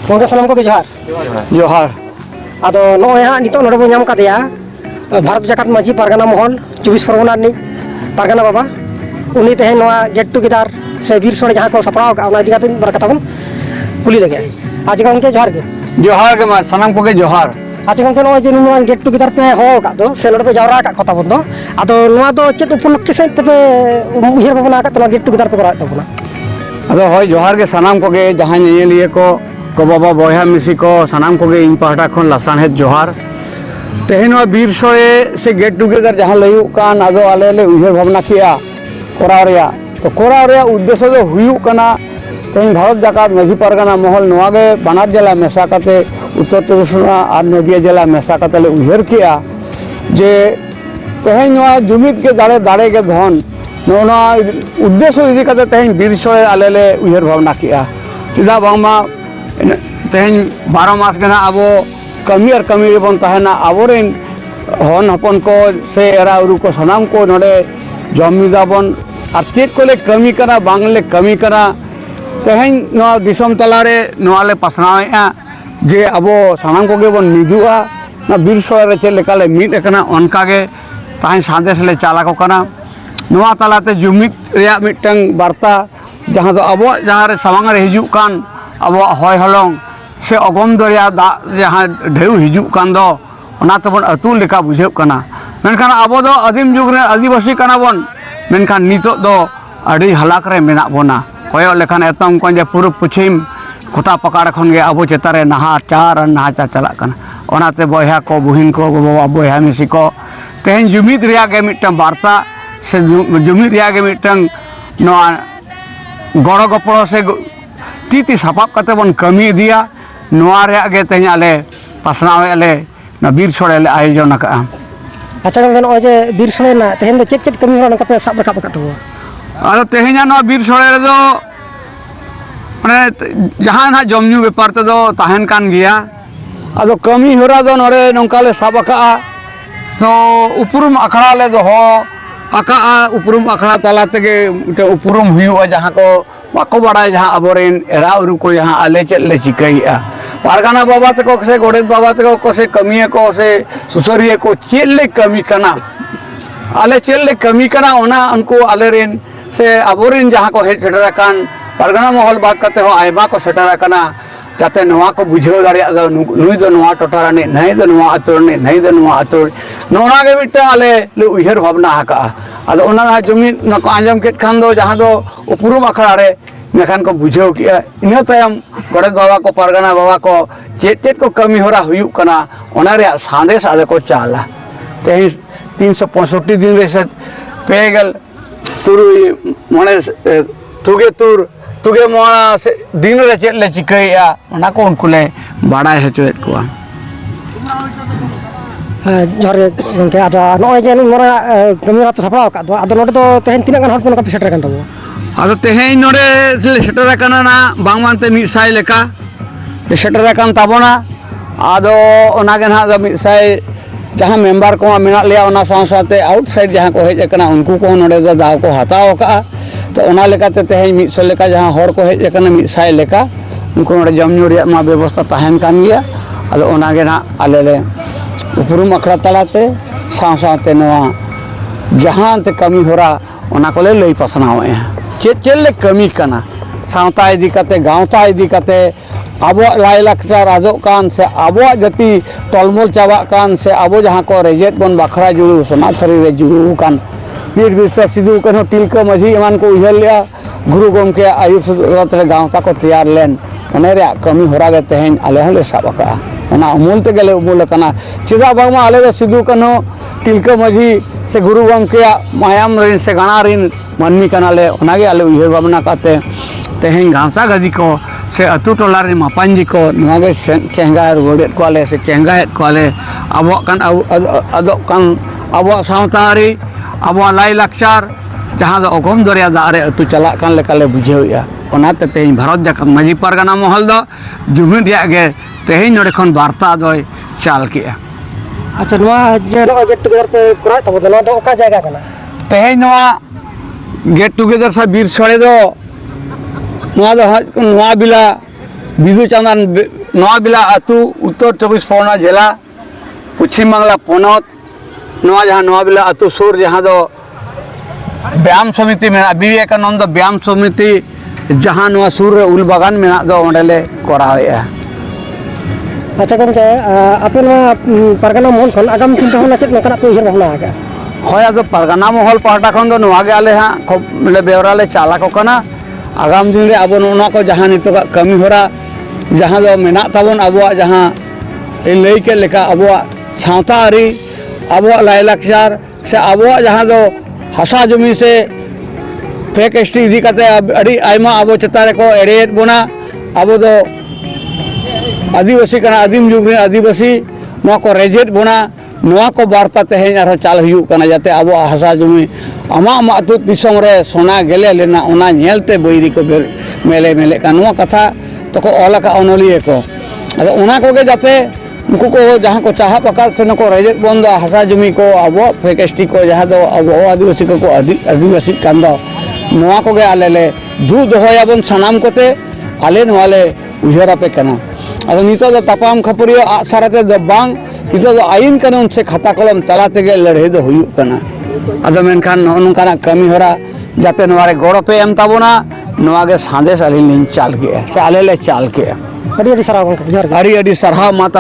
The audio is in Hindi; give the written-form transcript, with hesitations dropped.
Gongke salam ko johar. जोहार Ado noy ha nito node bo nyam kadeya Bharat Jakat Maji Pargana Mohol 24 Pargana ni Pargana Baba uni tehen noa get together se bir sore jahan ko saprao ka ona digatin berkata bon kuli lege aaj gongke johar ge जोहार के मा सनम को के जोहार aaj gongke noy je noa get together pe ho ka do se node pe jawra ka kota bon do ado noa do chet upolokke se tepe uhir babona ka tona get together pe kora tabona अदो होय जोहार के सनम को के जहां लिए को बाबा बया मिसी को सनम को के इन पहाटा खन लासान है जोहार तेहन बीर सोए से गेट टुगेदर जहां लयु कान अदो आले ले उहे भावना किया कोराव रिया तो कोराव रिया उद्देश्य दो हुयु कना तेहन भारत जाकात माझी परगना महल नोआ गे बनार जिला मेसा काते उत्तर प्रदेश और नदिया जिला मेसा काते ले उहेर किया जे तेहन नोआ जुमित के दाड़े दाड़े के धन नोना उद्देश्य इदी काते तेहन बीर सोए आले ले उहेर भावना किया चिदा बांगमा तेहन 12 मास के ना अब कमी और कमी बन तहना आबोरेन हन हपन को से एरा उरु को सनाम को नडे जमीदा बन और चेक को ले कमी करा बांगले कमी करा तेहन नोआ दिसम तलारे नोआले पसनावेआ जे अब सनाम को के बन मिजुआ ना बीर सोरे चे लेकाले मिट एकना अनका के ताहन संदेश ले चाला को कना नोआ तलाते जुमित रिया मिटंग वार्ता जहां दो अब जहां रे सवांग रे हिजु कान अब हय हलंग से अगम दरिया दा जहां ढेउ हिजु कान दो ओना तबन अतु लेका बुझेउ कना मेनखान अब दो आदिम जुग रे आदिवासी कना बन मेनखान नितो दो अडी हलाक रे मेना बना कयो लेखान एतम को जे पूर्व पश्चिम खोटा पकाड़ खन गे अब चेतारे नाहाचार नाहाचार चला कना ओनाते बया को बुहिन को बाबा बया मिसी को तेहन जुमित रिया गे मिटन वार्ता से जुमित रिया गे मिटन नोआ गड़ गपड़ से ती सापाब कते बन कमी दिया नोआ रे गे तेहन आले पासनावे आले ना बीर सोड़े ले आयोजन का अच्छा गongke noy je bir sore na tehen do chet kami hora nangka pe sab rakap ka tabo अदो तेहना नोआ बीर सोड़े रे दो माने जहां ना जमन्यू व्यापार ते दो ताहन कान गया अदो कमी होरा दो नोरे नंकाले साबका तो उपरुम अखड़ा ले दो हो आका उपरुम अखड़ा तला तेगे उपरुम हुआ जहां को बाको बड़ा जहां अबोरेन एरा उरु को जहां आले चले चिकैया पारगाना बाबा तको से गोडेत बाबा तको से कमी को से सुसरिये को चेले कमी कना आले चेले कमी कना ओना उनको आले रेन से अबोरेन जहां को हेड सेटर कान पारगाना महल बात करते हो आयमा को सेटर कना जाते नोआ को बुझेव दाड़िया नुई दो नोआ टोटारा ने नहीं दो नोआ अतुर ने नहीं दो नोआ अतुर नोना के मिटा आले ले उहर भावना हका अदो ओना जमी नको आंजम केट खान दो जहां दो उपरुम अखड़ा रे मेखान को बुझेव किया इना तायम गड़ेत बाबा को परगना बाबा को चेत चेत को कमी होरा हुयु कना ओना रे संदेश आदे को चाला तेही 365 दिन रे से पेगल तुरुई मने तुगे तुर तुगे मोना से दिन रे चेत ले चिकैया ओना को उनको ले बाड़ाय हचोएत को johar gongke ada noy je mora kami hora pe saprao ka do ado node do tehen tina gan hor pon ka pe setter kan tabo अदो तेहें नोड़े सेटर काना ना बांग मानते मिसाई लेका सेटर कान ताबोना आदो ओनागे ना दो मिसाई जहां मेंबर को मेना लिया ओना साथे आउटसाइड जहां को हेज कना उनको को नोड़े दो दाव को हताव का तो ओना लेकाते तेहें मिसो लेका जहां हर को हेज कना मिसाई लेका उनको नोड़े जमन्यू रिया मा व्यवस्था ताहेन कान गया आदो ओनागे ना आले ले उपरुम अखड़ा तलाते साथे नोआ जहां ते कमी होरा ओना को ले लई पसनावे चेत चेले कमी कना सावता इदी कते गावता इदी कते अब लाई लाकचार आजो कान से अब जाति तलमल चाबा कान से अब जहां को रेजेट बन बखरा जुड़ू सोना थरी रे जुड़ू कान वीर बिरसा सिदु कनो तिलका माझी एमान को उहल लिया गुरु गमके आयुष रे गावता को तैयार लेन ओने रे कमी होरा गे तेहन आले हले साबका ओना उमूल ते गेले उमूल कना चिदा बागमा आले दो सिदु कनो तिलका माझी से गुरु गमके मायाम रिन से गणा रिन मनमी कनाले ओनागे आले उहर भावना काते तेहन गांसा गदी को से अतु टोला रे मापांजी को नोगे चेंगा रोडेट को आले से चेंगा को आले अब कान अदो कान अब सावतारी अब लाई लाकचार जहां दो अगम दरिया दारे अतु चला कान लेकाले बुझेउया ओनाते तेहन भारत जाकात माझी परगना महल दो जुमित रिया गे तेहन नोडे खन वार्ता दय चाल किया अच्छा नोआ जे नो गेट टुगेदर पे करा तabo do no oka jayga kana तेहन नोआ गेट टुगेदर से बीर सोड़े दो नोआ बिला बिदु चांदन नवा बिला अतु उत्तर 24 परगना जिला पश्चिम बांगला पनत नवा जहाँ नवा बिला अतु सुर जहाँ दो व्यायाम समिति में विवेकानंद व्यायाम समिति जहाँ नवा सुर रे उल बागान में दो ओंडेले करावेया। अच्छा गमके आपे नवा परगना महल खन आगाम चिंता भावना चेक नोकना पे उहर भावना आगा হয় আদো পারগানা মহল পাহটা খন ᱫᱚ ᱱᱚᱣᱟ ᱜᱮ ᱟᱞᱮ ᱦᱟᱸᱜ ᱵᱚᱞᱮ ᱵᱮᱣᱨᱟ ᱞᱮ ᱪᱟᱞᱟ ᱠᱚ ᱠᱟᱱᱟ ᱟᱜᱟᱢ ᱫᱤᱱ ᱨᱮ ᱟᱵᱚ ᱱᱚᱣᱟ ᱠᱚ ᱡᱟᱦᱟᱸ ᱱᱤᱛᱚᱜ ᱠᱟᱹᱢᱤ ᱦᱚᱨᱟ ᱡᱟᱦᱟᱸ ᱫᱚ ᱢᱮᱱᱟᱜ ᱛᱟᱵᱚᱱ ᱟᱵᱚᱣᱟᱜ ᱡᱟᱦᱟᱸ ᱞᱟᱹᱭ ᱠᱮᱫ ᱞᱮᱠᱟ ᱟᱵᱚᱣᱟᱜ ᱥᱟᱶᱛᱟ ᱟᱹᱨᱤ ᱟᱵᱚᱣᱟᱜ ᱞᱟᱭᱞᱟᱠᱪᱟᱨ ᱥᱮ ᱟᱵᱚᱣᱟᱜ ᱡᱟᱦᱟᱸ ᱫᱚ ᱦᱟᱥᱟ ᱡᱚᱢᱤ ᱥᱮ ᱯᱷᱮᱠ ᱮᱥᱴᱤ ᱤᱫᱤ ᱠᱟᱛᱮ ᱟᱹᱰᱤ ᱟᱭᱢᱟ ᱟᱵᱚ ᱪᱮᱛᱟᱱ ᱨᱮᱠᱚ ᱮᱲᱮᱭᱮᱫ ᱵᱚᱱᱟ ᱟᱵᱚ ᱫᱚ आदिवासी कना आदिम जुग रे आदिवासी नवा को रेजेट बोना नवा को वार्ता तेहें आरो चाल हुयु कना जाते आबो हासा जमी आमा मातु दिसम रे सोना गेले लेना ओना नेलते बैरी को मेले मेले का नवा कथा तो को ओला का ओनलिए को अदो ओना को के जाते नुकु को जहां को चाहा पका से नको रेजेट बंद हासा जमी को आबो फेकेस्टी को जहां दो आबो आदिवासी को आदिवासी कांदो नवा को गे आलेले धु दोहयाबन सनाम कोते आले नवाले उहरा पे कना अदो नितो दो तापाम खपुरियो आसारते दो बांग नितो दो आईन कानून से खाता कलम तला तेगे लड़ाई दो हुयु कना अदो मेनखान नोनकाना कमी होरा जाते नवारे गोड़ो पे एम ताबोना नवागे सांदेश आली लिन चाल के से आले ले चाल के अड़ी अड़ी सराव गमके जोहार अड़ी अड़ी सरहा माता